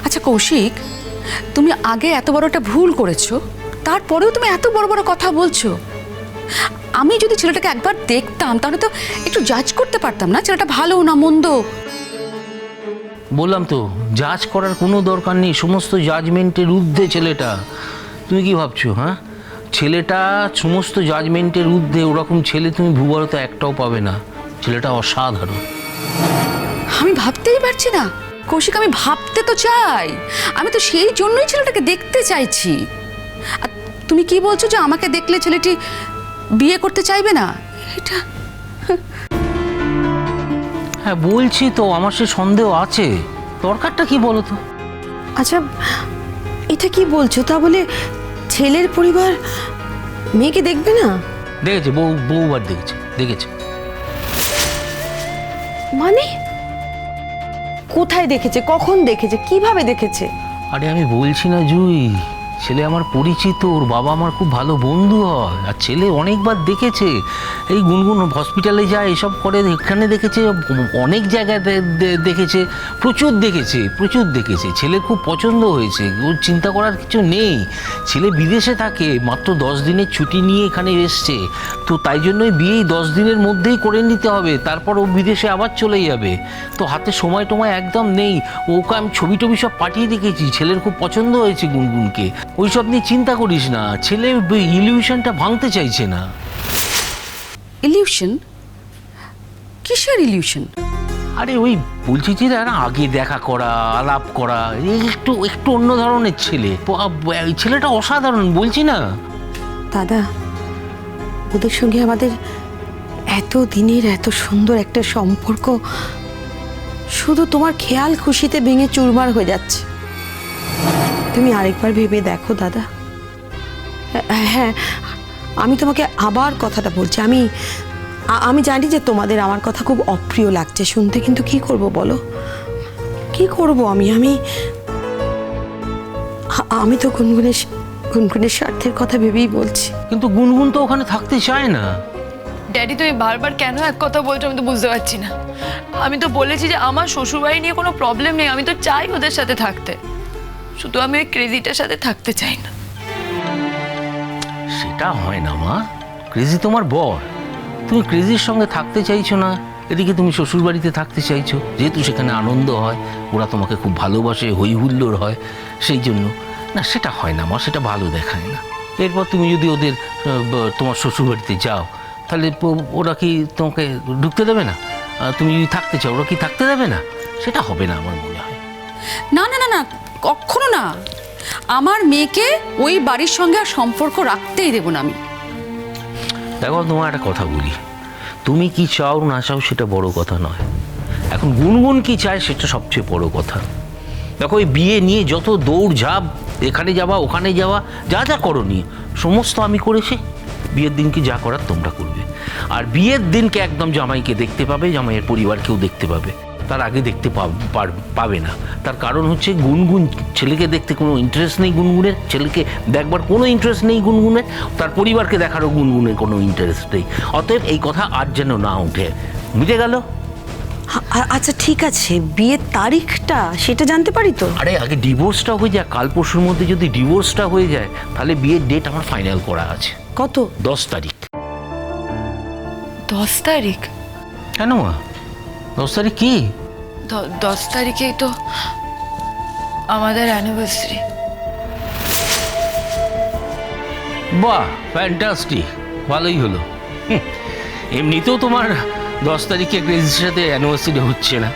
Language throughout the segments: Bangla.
আচ্ছা কৌশিক, তুমি আগে এত বড় একটা ভুল করেছো, তারপরেও তুমি এত বড় বড় কথা বলছো। আমি যদি ছেলেটাকে একবার দেখতাম তাহলে তো একটু জাজ করতে পারতাম না ছেলেটা ভালো না মন্দ। বললাম তো, জাজ করার কোনো দরকার নেই, সমস্ত জাজমেন্টের ঊর্ধ্বে ছেলেটা। তুমি কি ভাবছো? হ্যাঁ, ছেলেটা সমস্ত জাজমেন্টের ঊর্ধ্বে। ওরকম ছেলে তুমি ভূভারতে একটাও পাবে না। ছেলেটা অসাধারণ। আমি ভাবতেই পারছি না কৌশিক, আমি ভাবতে তো চাই, আমি তো সেই জন্যই ছেলেটাকে দেখতে চাইছি। আর তুমি কি বলছো যে আমাকে দেখলে ছেলেটি বিয়ে করতে চাইবে না? এটা হ্যাঁ বলছি তো, আমার সে সন্দেহ আছে। দরকারটা কি বলো তো? আচ্ছা, এটা কি বলছো? তা বলে ছেলের পরিবার মেয়েকে দেখবে না? দেখেছে, বহুবার দেখেছে। মানে কোথায় দেখেছে, কখন দেখেছে, কিভাবে দেখেছে? আরে আমি বলছি না জুই, ছেলে আমার পরিচিত, ওর বাবা আমার খুব ভালো বন্ধু হয়। আর ছেলে অনেকবার দেখেছে, এই গুনগুন হসপিটালে যায়, এসব করে, এখানে দেখেছে, অনেক জায়গায় দেখেছে, প্রচুর দেখেছে। ছেলের খুব পছন্দ হয়েছে, ওর চিন্তা করার কিছু নেই। ছেলে বিদেশে থাকে, মাত্র 10 দিনের ছুটি নিয়ে এখানে এসছে, তো তাই জন্যই বিয়েই 10 দিনের মধ্যেই করে নিতে হবে, তারপর ও বিদেশে আবার চলে যাবে। তো হাতে সময় টময় একদম নেই। ওকে আমি ছবি টবি সব পাঠিয়ে রেখেছি, ছেলের খুব পছন্দ হয়েছে গুনগুনকে। ওইসব নিয়ে চিন্তা করিস না, ছেলে ইলিউশনটা ভাঙতে চাইছে না। ইলিউশন? কিসের ইলিউশন? আরে ওই বলছি যে আগে দেখা করা, আলাপ করা, একটু অন্য ধরনের ছেলে। এই ছেলেটা অসাধারণ, বলছি না। দাদা, ওদের সঙ্গে আমাদের এত দিনের এত সুন্দর একটা সম্পর্ক শুধু তোমার খেয়াল খুশিতে ভেঙে চুরমার হয়ে যাচ্ছে। তুমি আরেকবার ভেবে দেখো দাদা। হ্যাঁ, আমি তোমাকে আবার কথাটা বলছি। আমি জানি যে তোমাদের আমার কথা খুব অপ্রিয় লাগছে শুনতে, কিন্তু কি করব বলো? কি করব আমি তো গুনগুনের স্বার্থের কথা ভেবেই বলছি। কিন্তু গুনগুন তো ওখানে থাকতে চায় না। ড্যাডি, তুমি বারবার কেন এক কথা বলছো আমি তো বুঝতে পারছি না। আমি তো বলেছি যে আমার শ্বশুরবাড়ি নিয়ে কোনো প্রবলেম নেই, আমি তো চাই ওদের সাথে থাকতে, শুধু আমি ওই ক্রেজিটার সাথে থাকতে চাই না। সেটা হয় না মা, ক্রেজি তোমার বর, তুমি ক্রেজির সঙ্গে থাকতে চাইছো না, এদিকে তুমি শ্বশুরবাড়িতে থাকতে চাইছো, যেহেতু সেখানে আনন্দ হয়, ওরা তোমাকে খুব ভালোবাসে, হই হুল্লোড় হয়, সেই জন্য। না, সেটা হয় না মা, সেটা ভালো দেখায় না। এরপর তুমি যদি তোমার শ্বশুরবাড়িতে যাও, তাহলে ওরা কি তোমাকে ঢুকতে দেবে না? তুমি যদি থাকতে চাও, ওরা কি থাকতে দেবে না? সেটা হবে না আমার মনে হয়। না না না না, কখনো না। আমার মেয়েকে ওই বাড়ির সঙ্গে আর সম্পর্ক রাখতেই দেব না আমি। দেখো, তোমার একটা কথা বলি, তুমি কি চাও না চাও সেটা বড় কথা নয়, এখন গুনগুন কি চায় সেটা সবচেয়ে বড় কথা। দেখো, এই বিয়ে নিয়ে যত দৌড় ঝাঁপ, এখানে যাওয়া ওখানে যাওয়া, যা যা করনি সমস্ত আমি করেছি। বিয়ের দিনকে যা করার তোমরা করবে, আর বিয়ের দিনকে একদম জামাইকে দেখতে পাবে, জামাইয়ের পরিবারকেও দেখতে পাবে, তার আগে দেখতে পাবে না। তার কারণ হচ্ছে গুনগুন ছেলেকে দেখতে কোনো ইন্টারেস্ট নেই, গুনগুনের ছেলেকে দেখবার কোনো ইন্টারেস্ট নেই গুনগুনের, তার পরিবারকে দেখারও গুনগুনের কোনো ইন্টারেস্ট নেই। অতএব এই কথা আর যেন না উঠে, মিটে গেল। আচ্ছা ঠিক আছে, বিয়ের তারিখটা সেটা জানতে পারি তো? আরে আগে ডিভোর্সটা হয়ে যায়, কাল পরশুর মধ্যে যদি ডিভোর্সটা হয়ে যায়, তাহলে বিয়ের ডেট আমার ফাইনাল করা আছে। কত? 10 তারিখ। 10 তারিখ? কেন মা, 10 তারিখ কি? 10 তারিখেই তো আমাদের অ্যানিভার্সারি। বাহ, ফ্যান্টাস্টিক, ভালোই হলো। এমনিতেও তোমার 10 তারিখে ক্রেজির সাথে অ্যানিভার্সারি হচ্ছে না,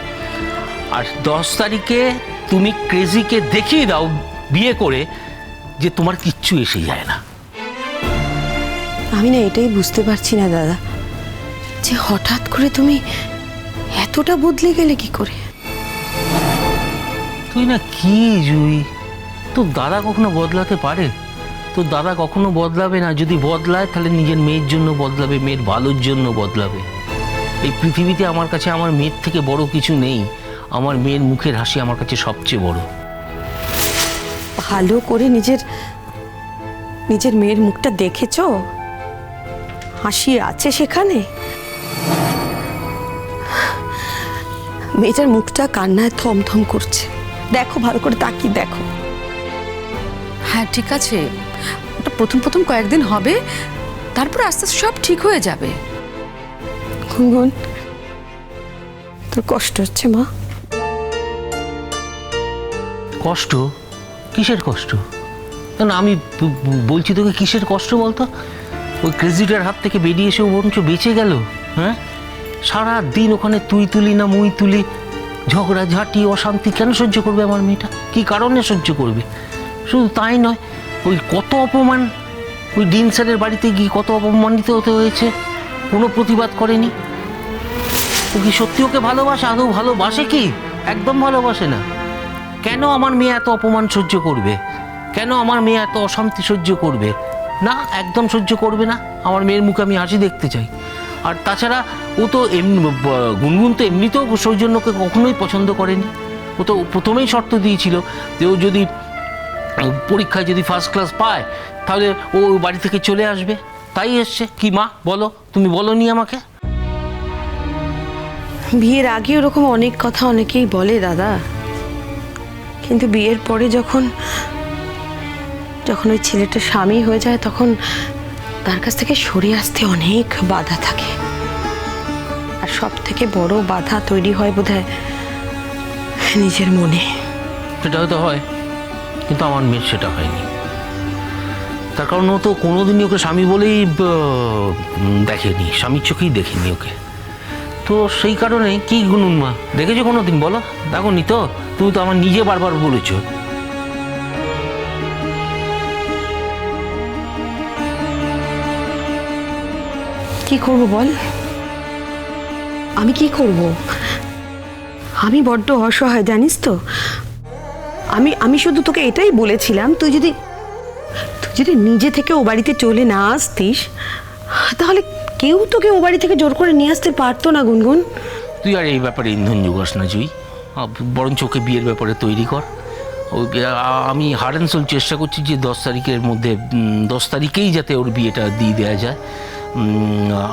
আর 10 তারিখে তুমি ক্রেজিকে দেখিয়ে দাও বিয়ে করে যে তোমার কিচ্ছু এসে যায় না। আমি না এটাই বুঝতে পারছি না দাদা, যে হঠাৎ করে তুমি এতটা বদলে গেলে কি করে? তুই না কি জুই, তোর দাদা কখনো বদলাতে পারে? তোর দাদা কখনো বদলাবে না। যদি বদলায় তাহলে নিজের মেয়ের জন্য বদলাবে, মেয়ের ভালোর জন্য বদলাবে। এই পৃথিবীতে আমার কাছে আমার মেয়ের থেকে বড় কিছু নেই। আমার মেয়ের মুখের হাসি আমার কাছে সবচেয়ে বড়। ভালো করে নিজের মেয়ের মুখটা দেখেছো? হাসি আছে সেখানে? মেয়েটার মুখটা কান্নায় থমথম করছে, দেখো, ভালো করে তাকিয়ে দেখো। হ্যাঁ ঠিক আছে, ওটা প্রথম প্রথম কয়েকদিন হবে, তারপর আস্তে আস্তে সব ঠিক হয়ে যাবে। গুনগুন, তোর কষ্ট হচ্ছে মা? কষ্ট? কিসের কষ্ট? না আমি বলছি তোকে কিসের কষ্ট বলতো? ওই ক্রেজিটার হাত থেকে বেরিয়ে এসে ও বরঞ্চ বেঁচে গেল। হ্যাঁ, সারা দিন ওখানে তুই তুলি না মুই তুলি, ঝগড়া ঝাঁটি অশান্তি কেন সহ্য করবে আমার মেয়েটা? কি কারণে সহ্য করবে? শুধু তাই নয়, ওই কত অপমান, ওই ডিন স্যারের বাড়িতে গিয়ে কত অপমানিত হতে হয়েছে, কোনো প্রতিবাদ করেনি। ও কি সত্যি ওকে ভালোবাসে? আদৌ ভালোবাসে কি? একদম ভালোবাসে না। কেন আমার মেয়ে এত অপমান সহ্য করবে? কেন আমার মেয়ে এত অশান্তি সহ্য করবে? না, একদম সহ্য করবে না। আমার মেয়ের মুখে আমি হাসি দেখতে চাই। আর তাছাড়া ও তো এমনি, গুনগুন তো এমনিতেও সৌজন্যকে কখনোই পছন্দ করেনি। ও তো প্রথমেই শর্ত দিয়েছিল যে ও যদি পরীক্ষায় যদি ফার্স্ট ক্লাস পায় তাহলে ও বাড়ি থেকে চলে আসবে। তাই এসছে। কি মা বলো, তুমি বলোনি আমাকে? বিয়ের আগে ওরকম অনেক কথা অনেকেই বলে দাদা, কিন্তু বিয়ের পরে যখন ওই ছেলেটা স্বামী হয়ে যায় তখন তার কাছ থেকে সরে আসতে অনেক বাধা থাকে। আর সব থেকে বড় বাধা তৈরি হয় বোধহয় নিজের মনে। সেটা হয়তো হয়, কিন্তু আমার মেয়ের সেটা হয়নি। তার কারণ ও তো কোনোদিনই ওকে স্বামী বলেই দেখেনি, স্বামীর চোখেই দেখেনি ওকে। তো সেই কারণে কি গুনুন মা, দেখেছো কোনোদিন বলো? দেখো নি তো, তুমি তো আমার নিজে বারবার বলেছো। কি করব বল? আমি কি করব? আমি বড্ড অসহায় জানিস তো। আমি শুধু তোকে এটাই বলেছিলাম, তুই যদি নিজে থেকে ও বাড়িতে চলে না আসতিস তাহলে কেউ তোকে ও বাড়ি থেকে জোর করে নিয়ে আসতে পারতো না গুনগুন। তুই আর এই ব্যাপারে ইন্ধন যোগাস না জুই, বরঞ্চ ওকে বিয়ের ব্যাপারে তৈরি কর। আমি হার্ড অ্যান্ড সোল চেষ্টা করছি যে 10 তারিখের মধ্যে 10 তারিখেই যাতে ওর বিয়েটা দিয়ে দেওয়া যায়।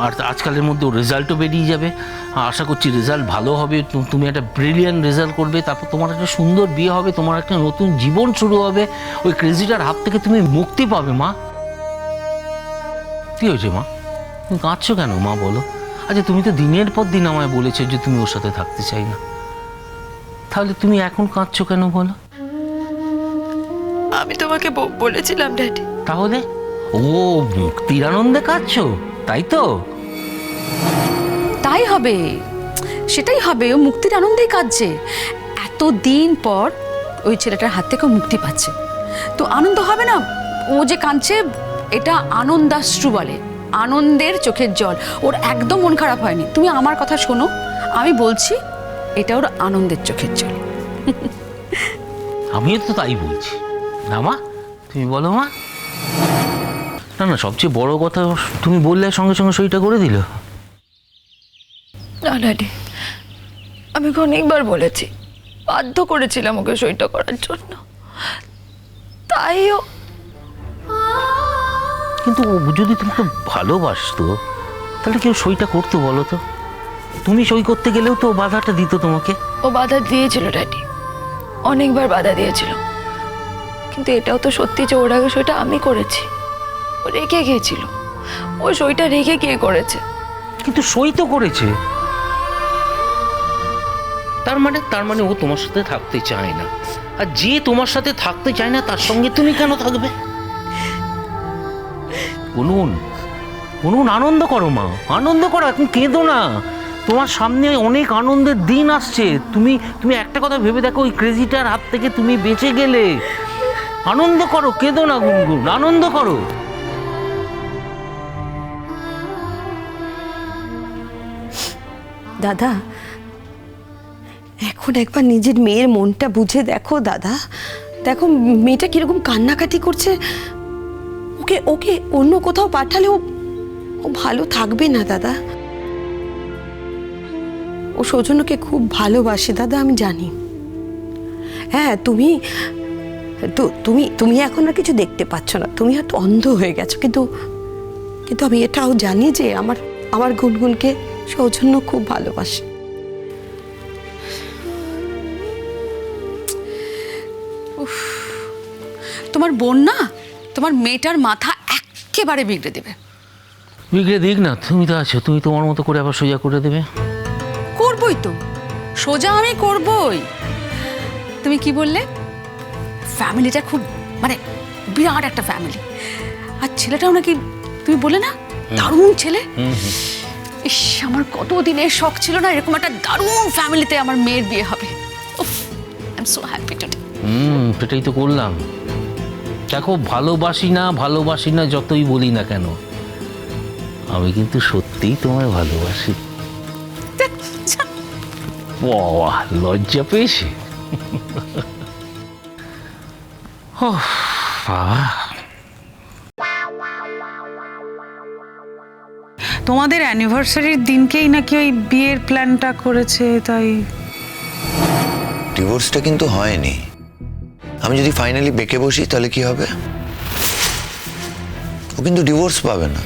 আর আজকালের মধ্যে ওর রেজাল্টও বেরিয়ে যাবে। আশা করছি রেজাল্ট ভালো হবে, তুমি একটা ব্রিলিয়ান্ট রেজাল্ট করবে, তারপর তোমার একটা সুন্দর বিয়ে হবে, তোমার একটা নতুন জীবন শুরু হবে, ওই ক্রেজিটার হাত থেকে তুমি মুক্তি পাবে মা। কী হয়েছে মা, তুমি কাঁদছো কেন মা বলো? আচ্ছা তুমি তো দিনের পর দিন আমায় বলেছো যে তুমি ওর সাথে থাকতে চাই না, তাহলে তুমি এখন কাঁদছো কেন বলো? আমি তোমাকে বলেছিলাম ড্যাডি। তাহলে ও মুক্তির আনন্দে কাঁদছো, তাই তো? তাই হবে, সেটাই হবে। ও মুক্তির আনন্দেই কাঁদছে। এতদিন পর ওই ছেলেটার হাত থেকে মুক্তি পাচ্ছে, তো আনন্দ হবে না? ও যে কাঁদছে এটা আনন্দাশ্রু বলে, আনন্দের চোখের জল। ওর একদম মন খারাপ হয়নি। তুমি আমার কথা শোনো, আমি বলছি এটা ওর আনন্দের চোখের জল। আমিও তো তাই বলছি না মা, তুমি বলো মা। না না, সবচেয়ে বড় কথা তুমি বললে সঙ্গে সঙ্গে সইটা করে দিল। না ড্যাডি, আমি অনেকবার বলেছি, বাধ্য করেছিলাম ওকে সইটা করার জন্য, তাইও। কিন্তু ও যদি তোমাকে ভালোবাসতো তাহলে কেউ সইটা করতো বলো তো? তুমি সই করতে গেলেও তো বাধাটা দিত তোমাকে। ও বাধা দিয়েছিল ড্যাডি, অনেকবার বাধা দিয়েছিল, কিন্তু এটাও তো সত্যি যে ওর আগে সইটা আমি করেছি। ও রেখে গিয়েছিল, ও সইটা রেখে গিয়ে করেছে। কিন্তু সই তো করেছে, তার মানে ও তোমার সাথে থাকতে চায় না। আর যে তোমার সাথে থাকতে চায় না তার সঙ্গে তুমি কেন থাকবে? গুনুন আনন্দ করো মা, আনন্দ করো, এখন কেঁদো না। তোমার সামনে অনেক আনন্দের দিন আসছে। তুমি একটা কথা ভেবে দেখো, ওই ক্রেজিটার হাত থেকে তুমি বেঁচে গেলে। আনন্দ করো, কেঁদো না গুনগুন, আনন্দ করো। দাদা, এখন একবার নিজের মেয়ের মনটা বুঝে দেখো দাদা। দেখো মেয়েটা কিরকম কান্নাকাটি করছে। ওকে অন্য কোথাও পাঠালে ও ভালো থাকবে না দাদা। ও সৌজন্যকে খুব ভালোবাসে দাদা, আমি জানি। হ্যাঁ, তুমি এখন আর কিছু দেখতে পাচ্ছ না, তুমি হয়তো অন্ধ হয়ে গেছো, কিন্তু আমি এটাও জানি যে আমার গুনগুনকে সৌজন্য খুব ভালোবাসে। তোমার বোন না তোমার মেয়েটার মাথা একেবারে বিগড়ে দেবে। বিগড়ে দিক না, তুমি তো আছো, তুমি তোমার মতো করে আবার সোজা করে দেবে। করবই তো, সোজা আমি করবই। তুমি কি বললে? ফ্যামিলিটা খুব মানে বিরাট একটা ফ্যামিলি, আর ছেলেটাও নাকি তুমি বলে না দারুণ ছেলে। ইস, আমার কত দিনের শখ ছিল না এরকম একটা দারুণ ফ্যামিলিতে আমার মেয়ের বিয়ে হবে। I am so happy today. সেটাই তো করলাম। দেখো, ভালোবাসি না যতই বলি না কেন, আমি কিন্তু সত্যিই তোমায় ভালোবাসি। বাবা, লজ্জা পেয়েছে। তোমাদের অ্যানিভার্সারির দিনকেই নাকি ওই বিয়ের প্ল্যানটা করেছে, তাই ডিভোর্সটা কিন্তু হয়নি। আমি যদি ফাইনালি বেঁকে বসি তাহলে কি হবে? ও কিন্তু ডিভোর্স পাবে না।